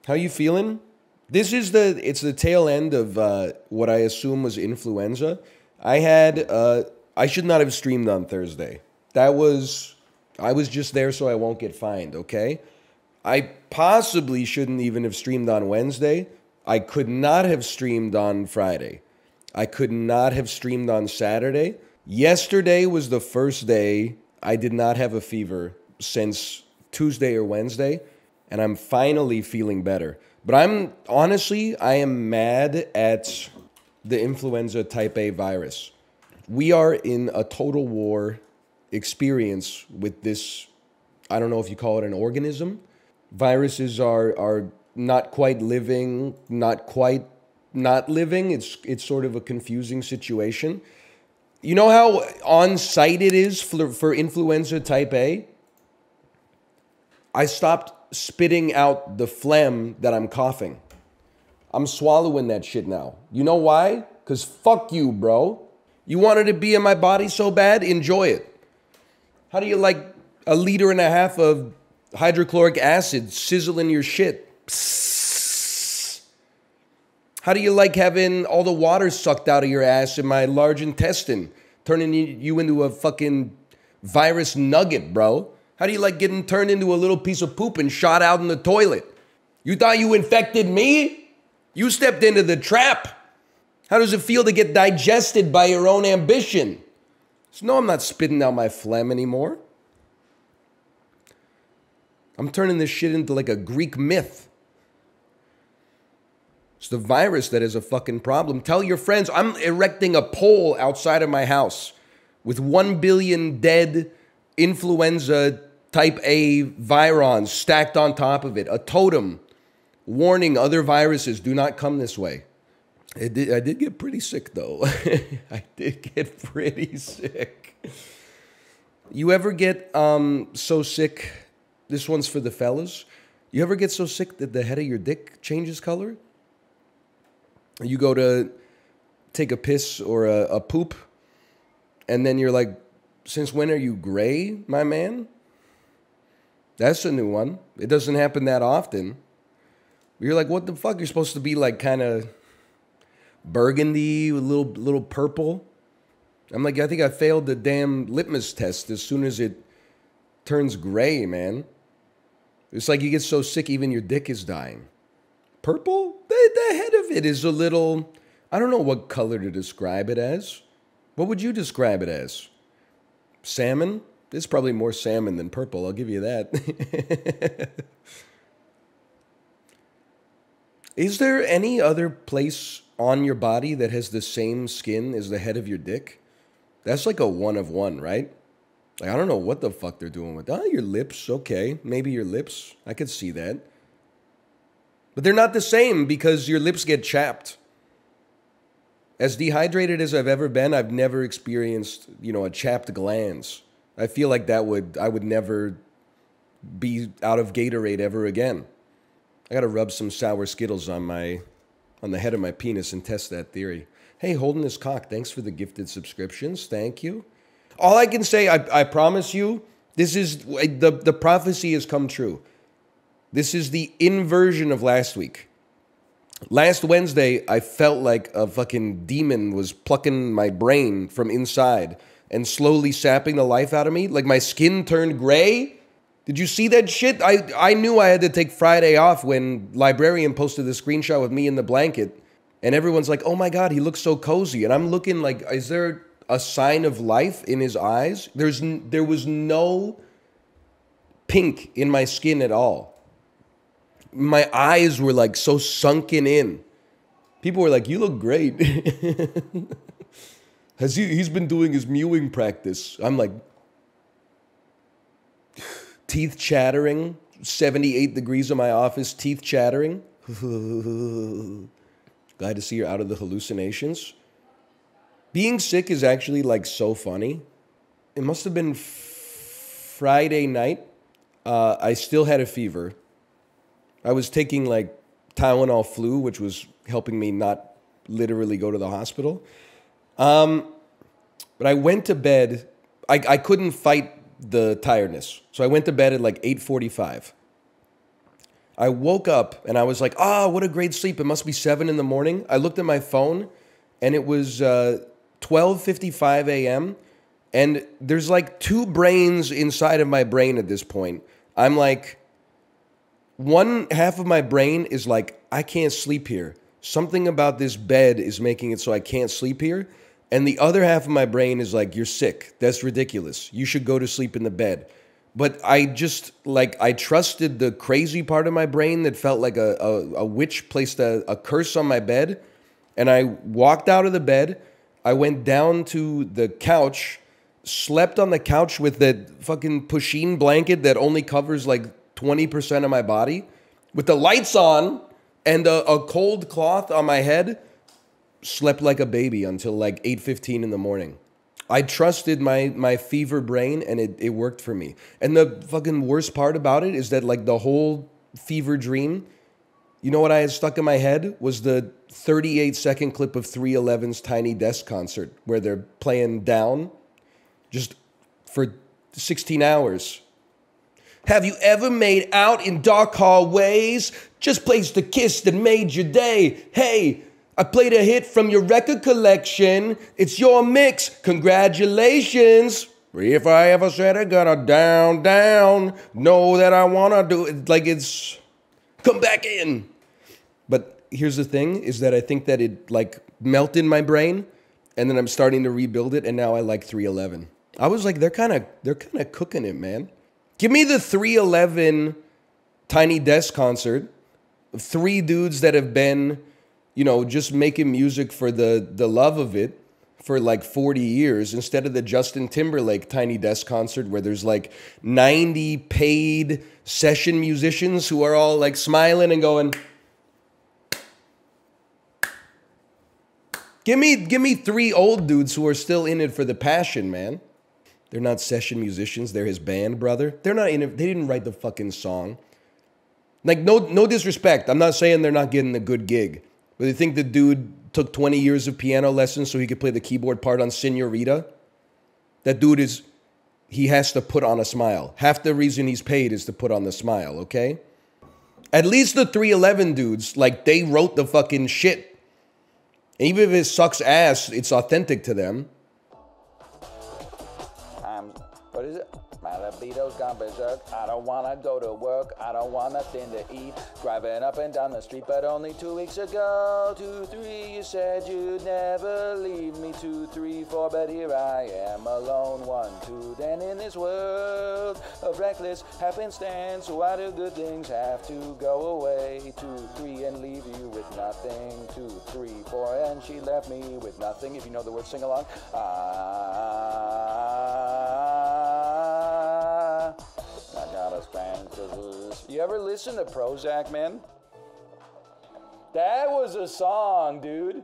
How you feeling? It's the tail end of what I assume was influenza. I should not have streamed on Thursday. I was just there so I won't get fined, okay? I possibly shouldn't even have streamed on Wednesday. I could not have streamed on Friday. I could not have streamed on Saturday. Yesterday was the first day I did not have a fever since Tuesday or Wednesday, and I'm finally feeling better. But I am mad at the influenza type A virus. We are in a total war experience with this. I don't know if you call it an organism. Viruses are not quite living, not quite not living. It's sort of a confusing situation. You know how on site it is for influenza type A? I stopped spitting out the phlegm that I'm coughing. I'm swallowing that shit now. You know why? Because fuck you, bro. You wanted to be in my body so bad? Enjoy it. How do you like 1.5 liters of hydrochloric acid sizzling your shit? Psst. How do you like having all the water sucked out of your ass in my large intestine, turning you into a fucking virus nugget, bro? How do you like getting turned into a little piece of poop and shot out in the toilet? You thought you infected me? You stepped into the trap. How does it feel to get digested by your own ambition? So no, I'm not spitting out my phlegm anymore. I'm turning this shit into like a Greek myth. It's the virus that is a fucking problem. Tell your friends, I'm erecting a pole outside of my house with 1 billion dead influenza type A virons stacked on top of it. A totem warning other viruses, do not come this way. I did get pretty sick though. I did get pretty sick. You ever get so sick? This one's for the fellas. You ever get so sick that the head of your dick changes color? You go to take a piss or a poop, and then you're like, since when are you gray, my man? That's a new one. It doesn't happen that often. You're like, what the fuck? You're supposed to be like kind of burgundy, a little purple. I'm like, I think I failed the damn litmus test as soon as it turns gray, man. It's like you get so sick, even your dick is dying. Purple? The head of it is a little, I don't know what color to describe it as. What would you describe it as? Salmon? It's probably more salmon than purple, I'll give you that. Is there any other place on your body that has the same skin as the head of your dick? That's like a one of one, right? Like, I don't know what the fuck they're doing with that. Oh, your lips, okay. Maybe your lips. I could see that. But they're not the same because your lips get chapped. As dehydrated as I've ever been, I've never experienced, a chapped glands. I feel like I would never be out of Gatorade ever again. I gotta rub some sour Skittles on the head of my penis and test that theory. Hey, holding this cock, thanks for the gifted subscriptions. Thank you. All I can say, I promise you, this is, the prophecy has come true. This is the inversion of last week. Last Wednesday, I felt like a fucking demon was plucking my brain from inside and slowly sapping the life out of me. Like my skin turned gray. Did you see that shit? I knew I had to take Friday off when Librarian posted the screenshot with me in the blanket. And everyone's like, oh my God, he looks so cozy. And I'm looking like, is there a sign of life in his eyes? There was no pink in my skin at all. My eyes were like so sunken in. People were like, you look great. He's been doing his mewing practice. I'm like, teeth chattering, 78 degrees in my office, teeth chattering. Glad to see you're out of the hallucinations. Being sick is actually like so funny. It must have been Friday night. I still had a fever. I was taking like Tylenol flu, which was helping me not literally go to the hospital. But I went to bed. I couldn't fight the tiredness. So I went to bed at like 8:45. I woke up and I was like, ah, what a great sleep. It must be 7 in the morning. I looked at my phone and it was 12:55 a.m. And there's like two brains inside of my brain at this point. I'm like, one half of my brain is like, I can't sleep here. Something about this bed is making it so I can't sleep here. And the other half of my brain is like, you're sick. That's ridiculous. You should go to sleep in the bed. But I just, like, I trusted the crazy part of my brain that felt like a witch placed a curse on my bed. And I walked out of the bed. I went down to the couch, slept on the couch with that fucking pusheen blanket that only covers like 20% of my body, with the lights on and a cold cloth on my head. Slept like a baby until like 8:15 in the morning. I trusted my fever brain and it worked for me. And the fucking worst part about it is that like the whole fever dream, you know what I had stuck in my head was the 38-second clip of 311's Tiny Desk concert where they're playing Down just for 16 hours. Have you ever made out in dark hallways? Just placed a kiss that made your day. Hey, I played a hit from your record collection. It's your mix. Congratulations. If I ever said I got a down, down, know that I want to do it. Like it's, come back in. But here's the thing, is that I think that it like melted my brain and then I'm starting to rebuild it and now I like 311. I was like, they're kind of cooking it, man. Give me the 311 Tiny Desk concert of three dudes that have been, you know, just making music for the love of it for like 40 years instead of the Justin Timberlake Tiny Desk concert where there's like 90 paid session musicians who are all like smiling and going, give me three old dudes who are still in it for the passion, man. They're not session musicians. They're his band, brother. They're not in it. They didn't write the fucking song. Like, no disrespect. I'm not saying they're not getting a good gig. But they think the dude took 20 years of piano lessons so he could play the keyboard part on Senorita. That dude is, he has to put on a smile. Half the reason he's paid is to put on the smile, okay? At least the 311 dudes, like, they wrote the fucking shit. Even if it sucks ass, it's authentic to them. What is it? My libido's gone berserk. I don't wanna go to work. I don't want nothing to eat. Driving up and down the street, but only 2 weeks ago. 2, 3, you said you'd never leave me. 2, 3, 4, but here I am alone. 1, 2, then in this world of reckless happenstance, why do good things have to go away? 2, 3, and leave you with nothing. 2, 3, 4, and she left me with nothing. If you know the words, sing along. I got a Spanish. You ever listen to Prozac, man? That was a song, dude.